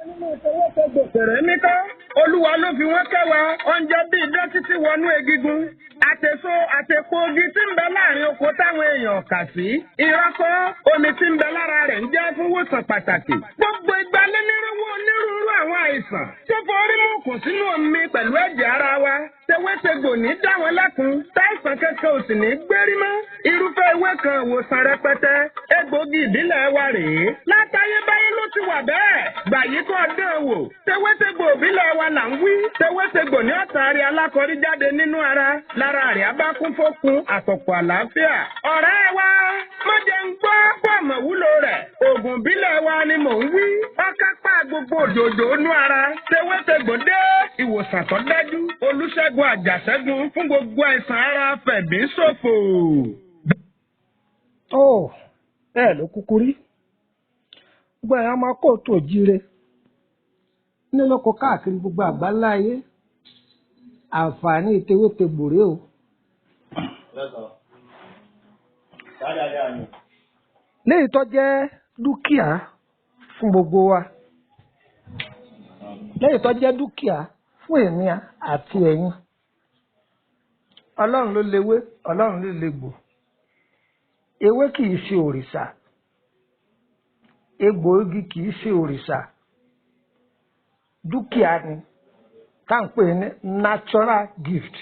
Bẹ̀rẹ̀ ní kọ́, Olúwa ló fi wọ́n kẹ́ wa, oúnjẹ bíi idán títí wọnú egungun. Àtèso àtèpo ogi tí ń bẹ láàrin oko táwọn èèyàn kà sí. Ìrọ́kọ́ omi tí ń bẹ lára rẹ̀ ń jẹ́ fún wòsàn pàtàkì. Gbogbo ìgbà lẹ́nìrínwó onírúurú àwọn àìsàn tó forí mú kùn sínú omi pẹ̀lú ẹ̀jẹ̀ ara wa. Tewétegbò ní dá wọn lẹ́kun, táìsàn kankan ò sì ní gbérí mọ́. Irúfẹ́ ewé kan ìwòsàn rẹpẹtẹ, egbògi ìbílẹ̀ wa rèé. Látayébáyé ló ti wà bẹ́ẹ̀. Gbàyí kọ́ dán wò. Tewétegbò ìbílẹ̀ wa là ń wí. Tewétegbò ní ọ̀tàrí alákọ̀rí jáde nínú ara. Lára rẹ̀ á bá kún fókun àtọ̀pọ̀ àlàáfíà. Ọ̀rẹ́ wa, má jẹ́ ń gbọ́ pọ̀mọ̀ wúlò rẹ̀. Ògùn ìbílẹ̀ wa ni mò ń wí. Ọ̀kápá gbogbo òjòjò inú ara. Tewétegbò dé ìwòsàn tó dájú. Olúṣẹ́gun àjàṣẹ́gun fún gbogbo àìsàn ara fẹ̀mí ṣòfò. Ó bẹ́ẹ̀ ló kúkú rí. Gbogbo ẹ̀yàn máa kó tó jíire ní lóko káàkiri gbogbo àgbáńlá ayé. Àǹfààní tewétegbò rèé o. Léyìí tó jẹ́ dúkìá fún gbogbo wa. Léyìí tó jẹ́ dúkìá fún èmi àti ẹ̀yin. Ọlọ́run ló léwé, Ọlọ́run ló légbò. Ewé kìí ṣe òrìṣà. Egbòogi kìí ṣe òrìṣà. Dúkìá ni tá ń pè ní natural gift.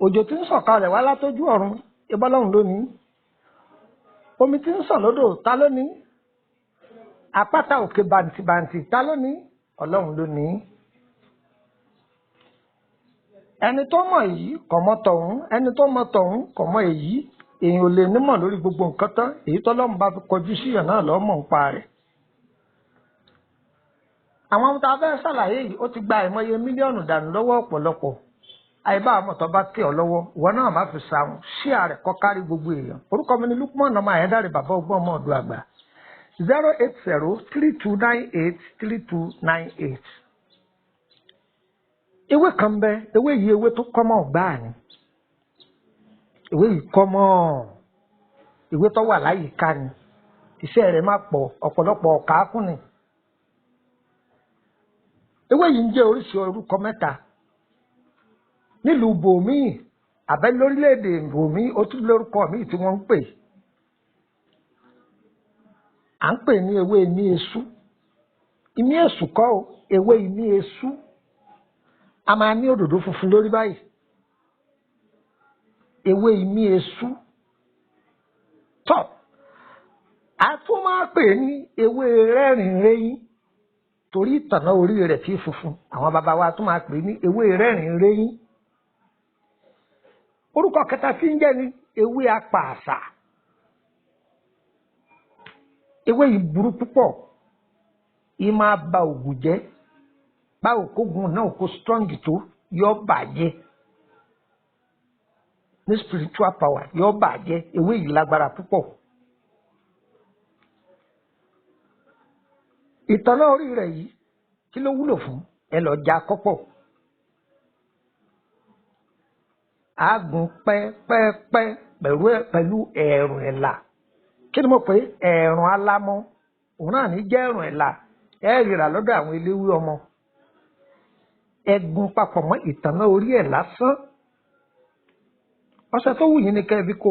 Òjò tí ń sọ̀kalẹ̀ wá látójú ọ̀run, ìbọ́lọ́run ló ní. Omi tí ń sàn lódò, ta ló ní? Àpáta òkè bàǹtìbàǹtì, ta ló ní? Ọlọ́run ló ní. Ẹni tó mọ̀ èyí kò mọ̀ tọ̀hún, ẹni tó mọ̀ tọ̀hún kò mọ̀ èyí. Èèyàn ò lè nímọ̀ lórí gbogbo nǹkan tán, èyí tọ́lọ́run bá fi kọjú síyàn náà lọ́mọ̀ ń pa rẹ̀. Àwọn ohun tá a fẹ́ ṣàlàyé yìí ó ti gba àìmọye mílíọ̀nù dànù lọ́wọ́ ọ̀pọ̀lọpọ̀. Àìbá àmọ̀ tó bá tẹ̀ ọ́ lọ́wọ́, ìwọ náà má fi sàrùn sí ààrẹ kọ́ kárí gbogbo èèyàn. Orúkọ mi ni Lukman ọmọ Àyẹ́dàrẹ́ bàbá ọgbọ́n ọmọ ọ̀dọ́ àgbà. 08032983298. Ewé kan bẹ, ewé yìí ewé tó kọ́mọ̀ gbáà ni. Ewé yìí kọ́mọ̀, ewé tó wà láyìíká ni. Iṣẹ́ rẹ̀ má pọ̀, ọ̀pọ̀lọpọ̀ ọ̀kákùn ni. Ewé yìí ń jẹ́ oríṣi orúkọ mẹ́ta. Nílùú bòmíì, àbẹ́ lórílẹ̀-èdè bòmíì, ó tún lórúkọ míì tí wọ́n ń pè. À ń pè ní ewé imí esú. Imí èṣù kọ́ o, ewé imí esú. A máa ní òdòdó funfun lórí báyìí. Ewé imí esú. Tọ́, a tún máa pè ní ewé rẹ́rìn-réyín. Torí ìtànná orí rẹ̀ tí funfun, àwọn bàbá wa tún máa pè ní ewé rẹ́rìn-réyín. Orúkọ kẹta tí ń jẹ́ ní ewé apààṣà. Ewé yìí burú púpọ̀, yìí máa ba ògùn jẹ́. Báwo kógun náà kó strong tó yọ bàjẹ́. Ní spiritual power yọ bàjẹ́, ewé yìí lágbára púpọ̀. Ìtànná orí rẹ̀ yìí kí ló wúlò fún? Ẹ lọ já kọ́pọ̀. Àgùn pẹ́pẹ́pẹ́ pẹ̀lú ẹ̀rùn ẹ̀là. Kí ni mo pè é? Ẹ̀rùn alámọ́. Òun náà ní jẹ́ ẹ̀rùn ẹ̀là. Ẹ rírà lọ́dọ̀ àwọn eléwé ọmọ. Ẹ̀gún papọ̀ mọ́ ìtànná orí ẹ̀ lásán. Ọṣẹ tó wù yín ni kẹ́ ẹ fi kó.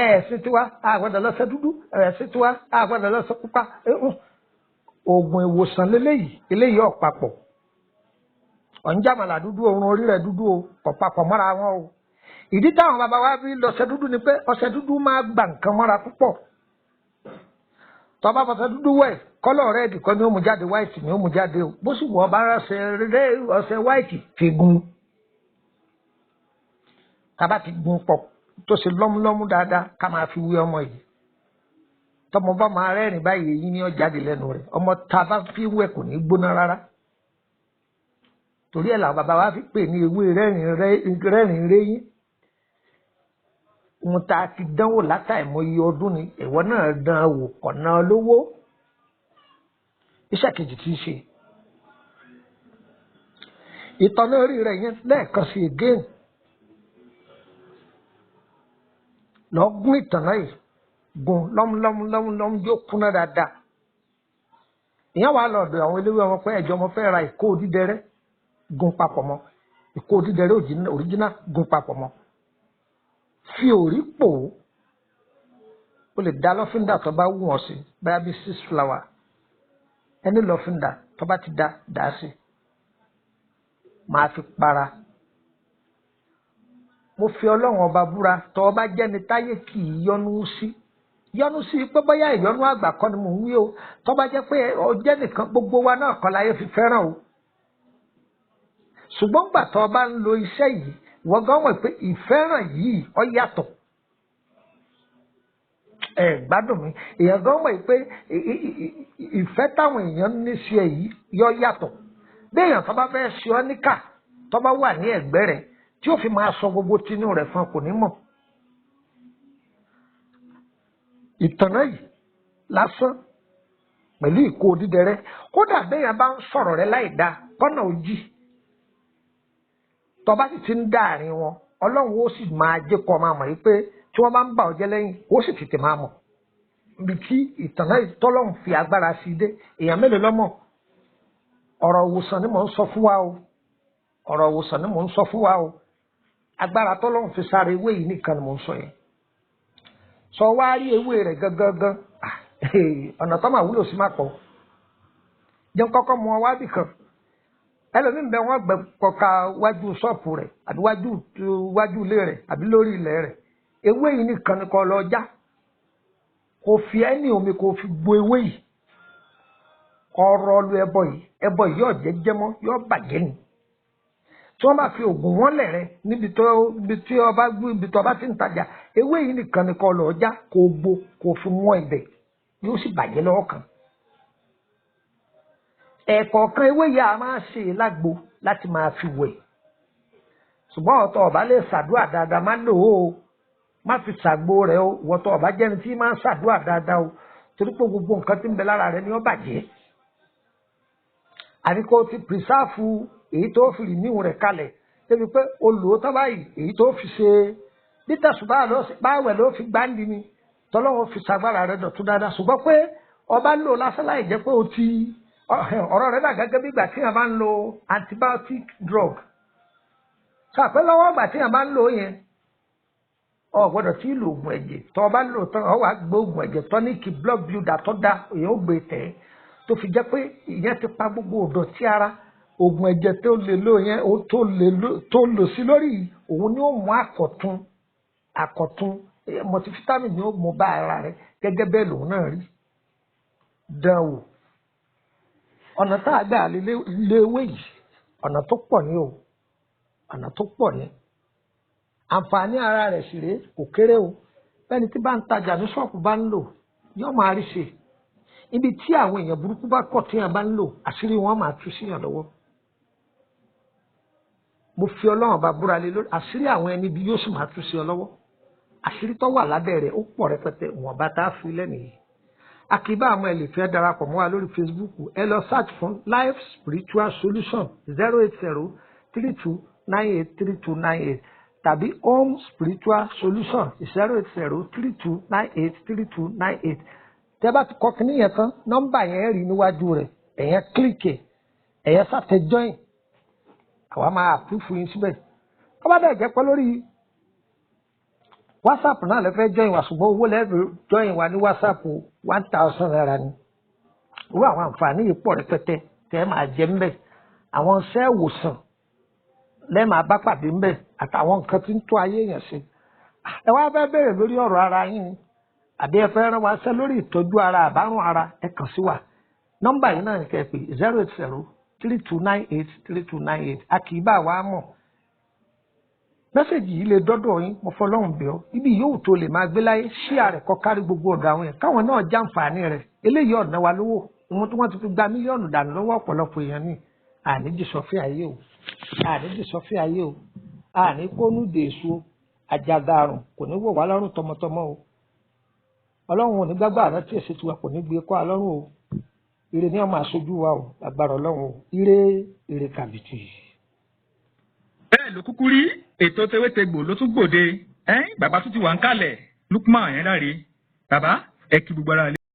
Ẹ̀sìn tiwa àgbàdo lọ́sẹ̀ dúdú, ẹ̀sìn tiwa àgbàdo lọ́sẹ̀ pupa. Oògùn ìwòsàn lélẹ́yìí, eléyìí ọ̀pápọ̀. Ọ̀njàmàlà dúdú, orun orí rẹ̀ dúdú o, ọ̀pápọ̀ mọ́ra wọn o. Ìdí táwọn bàbá wa fi lọ́sẹ̀ dúdú ni pé ọṣẹ dúdú máa gba nǹkan mọ́ra púpọ̀. Tọ́ba fọṣẹ dúdú wẹ̀, kọ́lọ̀ rẹ́ẹ̀dì kọ́ ni ó mú jáde, white ni ó mú jáde o. Bó sì wọ́ bá ọṣẹ white fi gun. Tábà ti gun pọ̀ tó ṣe lọ́múlọ́mú dáadáa ká máa fi wé ọmọ yìí. Tọmọ bá máa rẹ́rìn báyìí èyí ni ó jáde lẹ́nu rẹ̀. Ọmọ tá a bá fi wẹ̀ kò ní gbóná rárá. Torí ẹ̀ làwọn bàbá wa fi pè ní ewé rẹ́rìn-réyín. Ohun tá a ti dánwò látàìmọye ọdún ni ìwọ náà dán wò kọ̀nà lówó. Iṣẹ́ kejì tí í ṣe. Ìtànná orí rẹ̀ yẹn lẹ́ẹ̀kan sí again. Lọ gún ìtànná yìí gùn lọ́mú yóò kúnná dáadáa ìyẹn wà lọ́dọ̀ àwọn eléwé ọmọ pé ẹ̀jọ̀ ọmọ fẹ́ ra ìkó dídẹrẹ́ gùn papọ̀ mọ́ ìkó dídẹrẹ́ òríjínà gùn papọ̀ mọ́ fi òrí pò ó lè dá lọ́fíńdà tó bá wù wọ́n sí báyà bí 6 flower ẹni lọ́fíńdà tó bá ti dá sí máa fi para mo fi ọlọ́run ọba búra tó ọba jẹ́ni táyé kì í yọnu sí pé bóyá ìyọnu àgbà kọ́ ni mò ń wí o tó bá jẹ́ pé ọjẹ́ nìkan gbogbo wa náà kọ́ láyé fi fẹ́ràn o ṣùgbọ́n gbà tó ọba ń lo iṣẹ́ yìí wọ́n gan mọ̀ pé ìfẹ́ràn yìí ó yàtọ̀ gbádùn mi èèyàn gan mọ̀ pé ìfẹ́ táwọn èèyàn ní sí ẹ yìí yọ yàtọ̀ bí èèyàn tó bá fẹ́ ṣe ọ́ níkà tó bá wà ní ẹ̀gbẹ́ rẹ̀ tí ó fi máa sọ gbogbo tinú rẹ̀ fún kò ní mọ̀ ìtànà yìí lásán pẹ̀lú ìkó dídẹrẹ́ kódà béèyàn bá ń sọ̀rọ̀ rẹ̀ láì dáa kọ́nà òjì tó bá sì ti ń dá àárín wọn ọlọ́run ó sì máa jẹ́ kó máa mọ̀ yìí pé tí wọ́n bá ń bà ọ́ jẹ́ lẹ́yìn ó sì tètè máa mọ̀ ibi tí ìtànà yìí tọ́lọ́run fi agbára sí dé èèyàn mélòó lọ́mọ̀ ọ̀rọ̀ òwòsàn ni mò ń sọ fún wa o ọ̀rọ̀ òwòsàn ni mò ń sọ fún wa o agbára tọ́lọ́run fi sáré ewé yìí nìkan ni mò ń sọ yẹn sọ wá rí ewé rẹ̀ gangan ọ̀nà tó máa wúlò sí máa pọ̀ jẹun kọ́kọ́ mọ wábì kan ẹlòmíín bẹ wọ́n gbẹ kọka wájú ṣọ́ọ̀pù rẹ̀ àbí wájú ilé rẹ̀ àbí lórí ilẹ̀ rẹ̀ ewé yìí nìkan ni kó lọ já kò fi ẹni omi kò fi gbo ewé yìí ọ̀rọ̀ lu ẹbọ yìí yóò jẹjẹ mọ́ yóò bàjẹ́ ni tí wọ́n bá fi oògùn wọn lẹ̀ rẹ níbi tí ọba ti ń tajà ewé yìí nìkan ni kó lọ já kó gbó kó fi mọ́ ẹ̀bẹ̀ yóò sì bàjẹ́ lọ́wọ́ kan ẹ̀kọ̀ọ̀kan ewé yìí a máa ṣe lágbo láti máa fi wẹ̀ ṣùgbọ́n ọ̀tọ̀ ọba lè ṣàdúrà dáadáa má lò ó má fi ṣàgbo rẹ̀ o wọ́tọ̀ ọba jẹ́ni tí máa ń ṣàdúrà dáadáa o torí pé gbogbo nǹkan tí ń bẹ lára rẹ̀ ni ó bàjẹ́ àní kó ti pìrìsáàfù èyí tó fi rìníwò rẹ̀ kalẹ̀ débi pé o lò ó tán báyìí èyí tó fi ṣe nítẹ̀sùbá báwẹ̀ ló fi gbáǹdì ni tọ́lọ́wọ́ fi ṣàgbára rẹ̀ dọ̀tún dáadáa ṣùgbọ́n pé ọba lò lásán láì jẹ́ pé o ti ọ̀rọ̀ rẹ̀ dà gẹ́gẹ́ bí ìgbà tí yàn bá ń lo antibiotic drug ṣàpẹ́ lọ́wọ́ ìgbà tí yàn bá ń lo yẹn o gbọ́dọ̀ tí lo oògùn ẹ̀jẹ̀ tó o bá lò tán o wá gbé oògùn ẹ̀jẹ̀ tọ́níkì blood builder tó dá èyàn ó gbé tẹ̀ tó fi jẹ́ pé ìyẹn ti pa gbogbo ìdọ̀tí ara oògùn ẹ̀jẹ̀ tó lè lò yẹn tó lò sí lórí òun ni ó mú àkọ̀tun multivitamin ni ó mú bá ara rẹ̀ gẹ́gẹ́ bẹ́ẹ̀ lòun náà rí dán wò ọ̀nà tá a gbà lé ewé yìí ọ̀nà tó pọ̀ ní o ọ̀nà tó pọ̀ ní àǹfààní ara rẹ̀ sì rèé kò kéré o bẹ́ẹ̀ni tí bá ń tajà ní ṣọ́ọ̀pù bá ń lò yóò máa rí ṣe ibi tí àwọn èèyàn burúkú bá kọ̀ tí yàn bá ń lò àṣírí wọn máa tú síyàn lọ́wọ́ mo fi ọlọ́run bá búra lé lórí àṣírí àwọn ẹni bí yóò sì máa tú sí ọ lọ́wọ́ àṣírí tó wà lábẹ́ rẹ̀ ó pọ̀ rẹpẹtẹ wọn bá tá a fi lẹ́nu yìí akíbá àwọn ẹlẹ́fẹ́ darapọ̀ mọ́ wa lórí Facebook ẹ lọ search fún Life Spiritual Solution 08032983298 tàbí Home Spiritual Solution 08032983298 tẹ́ bá ti kọ́ kínní yẹn tán nọ́mbà yẹn rí níwájú rẹ̀ ẹ̀yẹn kílíkì ẹ̀yẹn sàtẹ join àwa máa àpúfù yín síbẹ̀ tó bá dẹ̀ jẹ́ pé lórí WhatsApp náà lè fẹ́ join wa ṣùgbọ́n owó lẹ́ẹ̀fẹ́ join wa ní WhatsApp 1000 naira ni irú àwọn àǹfààní yìí pọ̀ rẹpẹtẹ tẹ́ máa jẹ ńbẹ̀ àwọn iṣẹ́ ìwòsàn lẹ́ẹ̀máa bá pàdé ńbẹ̀ àtàwọn nǹkan tí ń tó ayé èèyàn ṣe ẹ wá fẹ́ bẹ̀rẹ̀ lórí ọ̀rọ̀ ara yín ni àbí ẹ fẹ́ rán wa ṣẹ́ lórí ìtọ́jú ara àbárùn ara ẹ kàn sí wa nọ́mbà yìí náà ní kẹ́ pé 08032983298 a kì í bá wa mọ̀ mẹ́sẹ̀gì yìí lè dọ́dọ̀ yín mo fọlọ́run bẹ̀ ọ́ ibi yòówù tó lè máa gbé láyé ṣíà rẹ̀ kọ́ kárí gbogbo ọ̀dọ̀ àwọn yẹn káwọn náà jàǹfààní rẹ̀ eléyìí ọ̀nà wa lówó ìwọ̀n tí wọ́n ti fi gba mílíọ̀nù dànù lọ́wọ́ ọ̀pọ̀lọpọ̀ èèyàn ní àníjì sọfí ayé o àní kónú dèṣu àjàgàrùn kò ní wọ̀ wá lọ́rùn tọmọtọmọ o ọlọ́run ò ní gbágbá àná tí èsì tiwa kò ní gbé kọ́ alọ́run o ire ni ọmọ aṣojú wa o agbára ọlọ́run o ire kàbìtì. bẹ́ẹ̀ ló kúkú rí ètò tewétegbò ló tún gbòde bàbá tún ti wà ń kalẹ̀ Lukman yẹn láre Bàbá ẹ kí gbogbo ara lé.